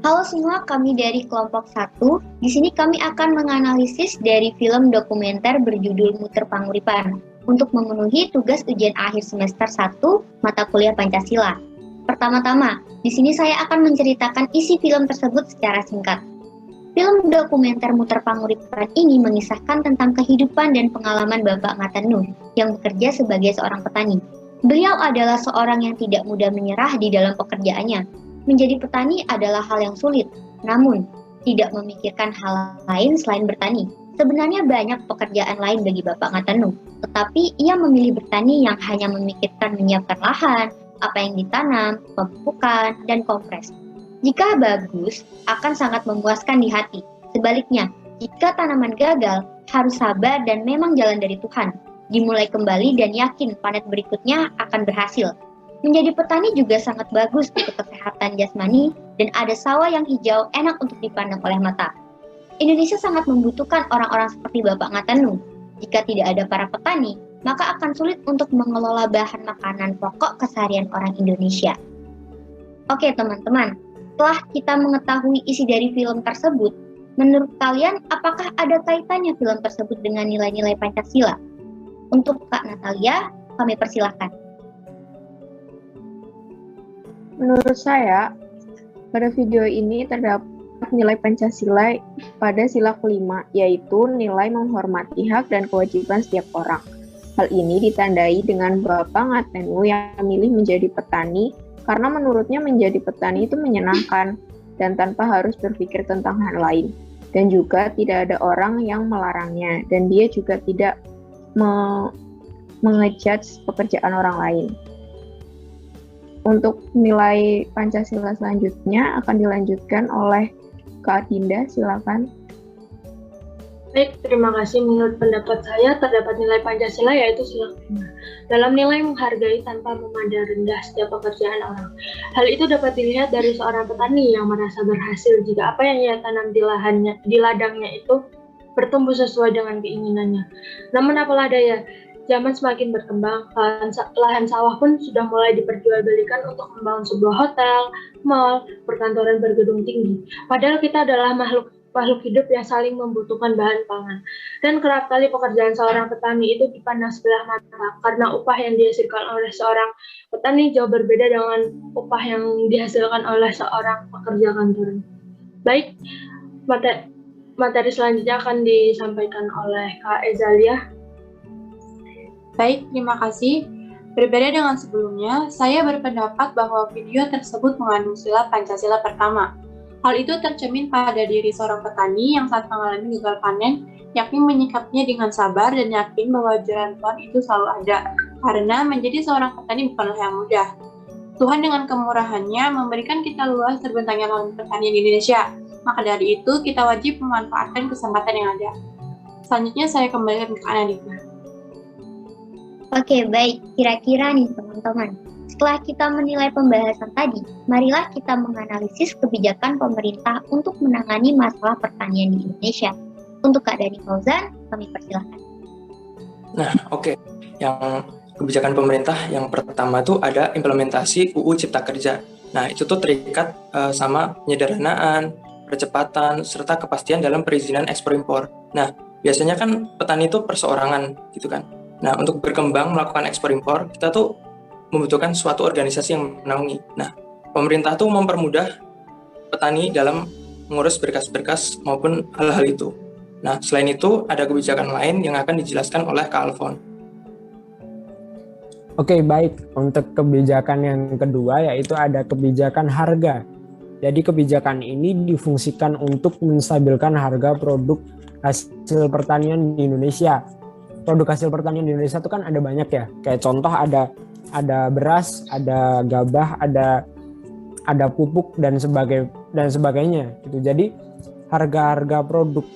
Halo semua, kami dari kelompok 1. Di sini kami akan menganalisis dari film dokumenter berjudul Muter Panguripan untuk memenuhi tugas ujian akhir semester 1 mata kuliah Pancasila. Pertama-tama, di sini saya akan menceritakan isi film tersebut secara singkat. Film dokumenter Muter Panguripan ini mengisahkan tentang kehidupan dan pengalaman Bapak Ngatan Nuh yang bekerja sebagai seorang petani. Beliau adalah seorang yang tidak mudah menyerah di dalam pekerjaannya. Menjadi petani adalah hal yang sulit, namun tidak memikirkan hal lain selain bertani. Sebenarnya banyak pekerjaan lain bagi Bapak Ngatan Nuh, tetapi ia memilih bertani yang hanya memikirkan menyiapkan lahan, apa yang ditanam, pemupukan, dan kompres. Jika bagus, akan sangat memuaskan di hati. Sebaliknya, jika tanaman gagal, harus sabar dan memang jalan dari Tuhan. Dimulai kembali dan yakin panen berikutnya akan berhasil. Menjadi petani juga sangat bagus untuk kesehatan jasmani dan ada sawah yang hijau enak untuk dipandang oleh mata. Indonesia sangat membutuhkan orang-orang seperti Bapak Ngatan Nuh. Jika tidak ada para petani, maka akan sulit untuk mengelola bahan makanan pokok keseharian orang Indonesia. Oke teman-teman, setelah kita mengetahui isi dari film tersebut, menurut kalian apakah ada kaitannya film tersebut dengan nilai-nilai Pancasila? Untuk Kak Natalia, kami persilahkan. Menurut saya, pada video ini terdapat nilai Pancasila pada sila kelima, yaitu nilai menghormati hak dan kewajiban setiap orang. Hal ini ditandai dengan Bapak Ngatan Nuh yang memilih menjadi petani karena menurutnya menjadi petani itu menyenangkan dan tanpa harus berpikir tentang hal lain. Dan juga tidak ada orang yang melarangnya dan dia juga tidak mengejudge pekerjaan orang lain. Untuk nilai Pancasila selanjutnya akan dilanjutkan oleh Kak Dinda, silakan. Baik, terima kasih. Menurut pendapat saya, terdapat nilai Pancasila yaitu sila kelima. Dalam nilai menghargai tanpa memandang rendah setiap pekerjaan orang. Hal itu dapat dilihat dari seorang petani yang merasa berhasil jika apa yang ia tanam di ladangnya itu bertumbuh sesuai dengan keinginannya. Namun apalah daya, zaman semakin berkembang, lahan sawah pun sudah mulai diperjualbelikan untuk membangun sebuah hotel, mal, perkantoran bergedung tinggi. Padahal kita adalah makhluk hidup yang saling membutuhkan bahan pangan. Dan kerap kali pekerjaan seorang petani itu dipandang sebelah mata karena upah yang dihasilkan oleh seorang petani jauh berbeda dengan upah yang dihasilkan oleh seorang pekerja kantoran. Baik, materi selanjutnya akan disampaikan oleh Kak Ezalia. Baik, terima kasih. Berbeda dengan sebelumnya, saya berpendapat bahwa video tersebut mengandung sila Pancasila pertama. Hal itu tercermin pada diri seorang petani yang saat mengalami gagal panen, yakni menyikapinya dengan sabar dan yakin bahwa jalan Tuhan itu selalu ada, karena menjadi seorang petani bukanlah yang mudah. Tuhan dengan kemurahannya memberikan kita luas terbentangnya lahan pertanian di Indonesia, maka dari itu kita wajib memanfaatkan kesempatan yang ada. Selanjutnya saya kembalikan ke Anadika. Oke, baik. Kira-kira nih teman-teman, setelah kita menilai pembahasan tadi, marilah kita menganalisis kebijakan pemerintah untuk menangani masalah pertanian di Indonesia. Untuk Kak Dani Fauzan, kami persilahkan. Nah, oke. Yang kebijakan pemerintah yang pertama tuh ada implementasi UU Cipta Kerja. Nah, itu tuh terikat sama penyederhanaan, percepatan, serta kepastian dalam perizinan ekspor-impor. Nah, biasanya kan petani itu perseorangan gitu kan. Nah, untuk berkembang melakukan ekspor-impor, kita tuh membutuhkan suatu organisasi yang menaungi. Nah, pemerintah tuh mempermudah petani dalam mengurus berkas-berkas maupun hal-hal itu. Nah, selain itu ada kebijakan lain yang akan dijelaskan oleh Kak Alfon. Oke, baik. Untuk kebijakan yang kedua yaitu ada kebijakan harga. Jadi kebijakan ini difungsikan untuk menstabilkan harga produk hasil pertanian di Indonesia. Produk hasil pertanian di Indonesia itu kan ada banyak ya. Kayak contoh ada beras, ada gabah, ada pupuk dan sebagainya gitu. Jadi harga-harga produk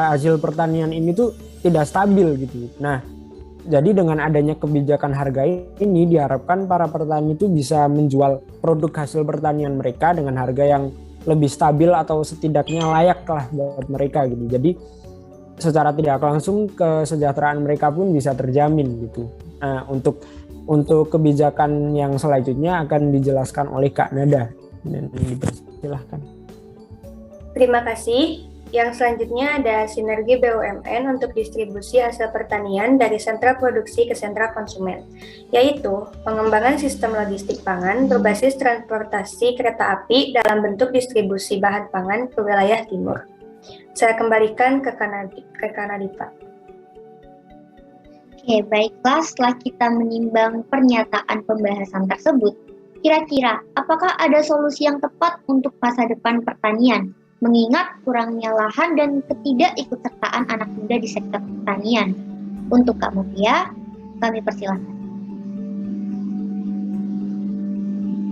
hasil pertanian ini tuh tidak stabil gitu. Nah, jadi dengan adanya kebijakan harga ini diharapkan para petani itu bisa menjual produk hasil pertanian mereka dengan harga yang lebih stabil atau setidaknya layak lah buat mereka gitu. Jadi secara tidak langsung kesejahteraan mereka pun bisa terjamin gitu. Nah, untuk kebijakan yang selanjutnya akan dijelaskan oleh Kak Nada dan dipersilahkan. Terima kasih. Yang selanjutnya ada sinergi BUMN untuk distribusi hasil pertanian dari sentra produksi ke sentra konsumen, yaitu pengembangan sistem logistik pangan berbasis transportasi kereta api dalam bentuk distribusi bahan pangan ke wilayah timur. Saya kembalikan ke Kanadipa. Oke, baiklah, setelah kita menimbang pernyataan pembahasan tersebut, kira-kira apakah ada solusi yang tepat untuk masa depan pertanian? Mengingat kurangnya lahan dan ketidakikutsertaan anak muda di sektor pertanian. Untuk Kak Mutia, kami persilahkan.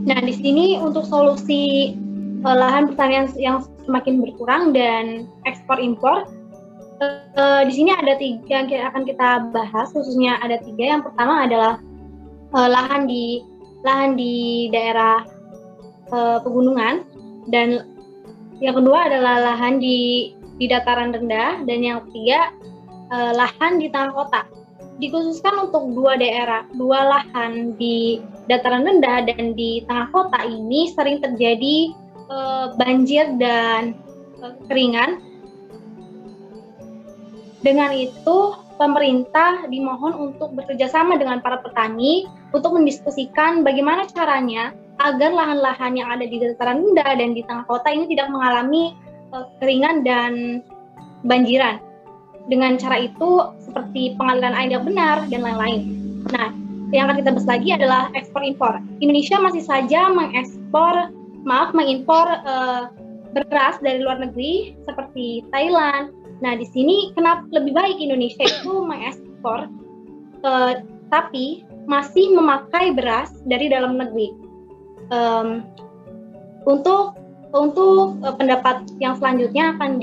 Nah, di sini untuk solusi lahan pertanian yang semakin berkurang dan ekspor-impor, di sini ada 3 yang akan kita bahas, khususnya ada 3. Yang pertama adalah lahan di daerah pegunungan, dan yang kedua adalah lahan di dataran rendah, dan yang ketiga lahan di tengah kota. Dikhususkan untuk 2 lahan di dataran rendah dan di tengah kota ini sering terjadi banjir dan kekeringan. Dengan itu, pemerintah dimohon untuk bekerjasama dengan para petani untuk mendiskusikan bagaimana caranya agar lahan-lahan yang ada di dataran rendah dan di tengah kota ini tidak mengalami kekeringan dan banjiran. Dengan cara itu seperti pengaliran air yang benar dan lain-lain. Nah, yang akan kita bahas lagi adalah ekspor-impor. Indonesia masih saja mengimpor beras dari luar negeri seperti Thailand. Nah, di sini kenapa lebih baik Indonesia itu mengekspor tapi masih memakai beras dari dalam negeri. Untuk pendapat yang selanjutnya akan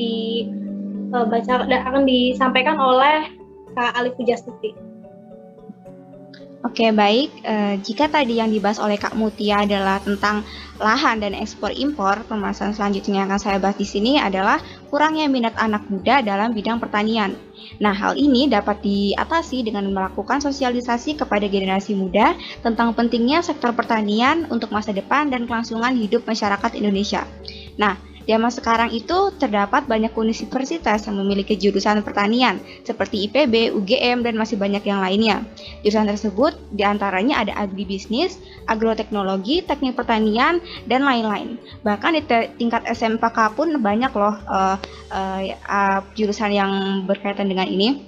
disampaikan oleh Kak Ali Pujastuti. Oke, baik. Jika tadi yang dibahas oleh Kak Mutia adalah tentang lahan dan ekspor impor, permasalahan selanjutnya yang akan saya bahas di sini adalah kurangnya minat anak muda dalam bidang pertanian. Nah, hal ini dapat diatasi dengan melakukan sosialisasi kepada generasi muda tentang pentingnya sektor pertanian untuk masa depan dan kelangsungan hidup masyarakat Indonesia. Nah, zaman sekarang itu terdapat banyak universitas yang memiliki jurusan pertanian seperti IPB, UGM, dan masih banyak yang lainnya. Jurusan tersebut diantaranya ada agribisnis, agroteknologi, teknik pertanian, dan lain-lain. Bahkan di tingkat SMPK pun banyak loh jurusan yang berkaitan dengan ini.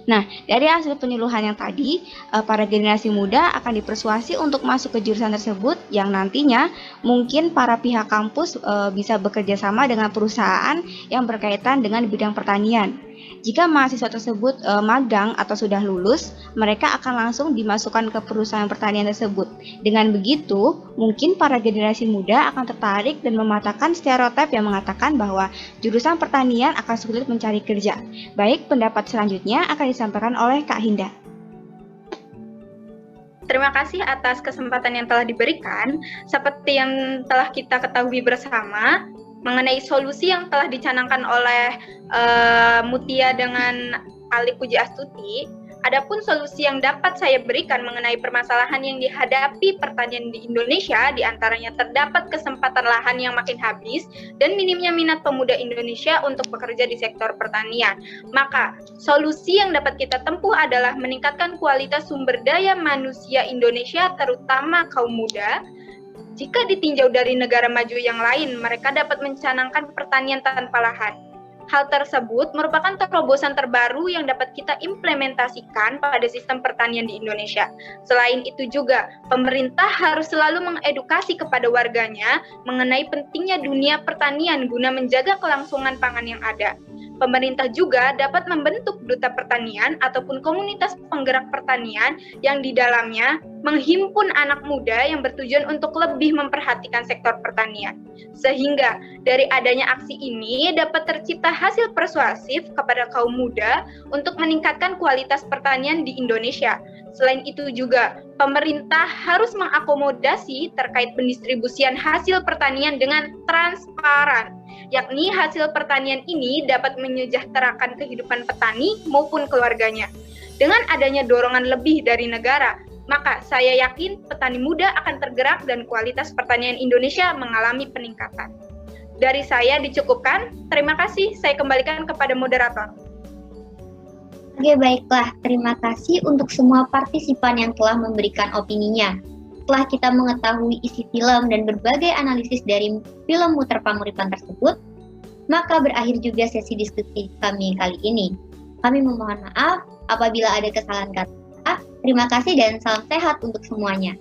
Nah, dari hasil penyuluhan yang tadi, para generasi muda akan dipersuasi untuk masuk ke jurusan tersebut yang nantinya mungkin para pihak kampus bisa bekerja sama dengan perusahaan yang berkaitan dengan bidang pertanian. Jika mahasiswa tersebut magang atau sudah lulus, mereka akan langsung dimasukkan ke perusahaan pertanian tersebut. Dengan begitu, mungkin para generasi muda akan tertarik dan mematahkan stereotip yang mengatakan bahwa jurusan pertanian akan sulit mencari kerja. Baik, pendapat selanjutnya akan disampaikan oleh Kak Hinda. Terima kasih atas kesempatan yang telah diberikan. Seperti yang telah kita ketahui bersama, mengenai solusi yang telah dicanangkan oleh Mutia dengan Ali Pujastuti, adapun solusi yang dapat saya berikan mengenai permasalahan yang dihadapi pertanian di Indonesia, diantaranya terdapat kesempatan lahan yang makin habis dan minimnya minat pemuda Indonesia untuk bekerja di sektor pertanian. Maka, solusi yang dapat kita tempuh adalah meningkatkan kualitas sumber daya manusia Indonesia, terutama kaum muda. Jika ditinjau dari negara maju yang lain, mereka dapat mencanangkan pertanian tanpa lahan. Hal tersebut merupakan terobosan terbaru yang dapat kita implementasikan pada sistem pertanian di Indonesia. Selain itu juga, pemerintah harus selalu mengedukasi kepada warganya mengenai pentingnya dunia pertanian guna menjaga kelangsungan pangan yang ada. Pemerintah juga dapat membentuk duta pertanian ataupun komunitas penggerak pertanian yang di dalamnya menghimpun anak muda yang bertujuan untuk lebih memperhatikan sektor pertanian. Sehingga dari adanya aksi ini dapat tercipta hasil persuasif kepada kaum muda untuk meningkatkan kualitas pertanian di Indonesia. Selain itu juga, pemerintah harus mengakomodasi terkait pendistribusian hasil pertanian dengan transparan, yakni hasil pertanian ini dapat menyejahterakan kehidupan petani maupun keluarganya. Dengan adanya dorongan lebih dari negara, maka saya yakin petani muda akan tergerak dan kualitas pertanian Indonesia mengalami peningkatan. dari saya dicukupkan. Terima kasih. Saya kembalikan kepada moderator. Oke, baiklah. Terima kasih untuk semua partisipan yang telah memberikan opininya. Setelah kita mengetahui isi film dan berbagai analisis dari film Muter Panguripan tersebut, maka berakhir juga sesi diskusi kami kali ini. Kami memohon maaf apabila ada kesalahan kata. Terima kasih dan salam sehat untuk semuanya.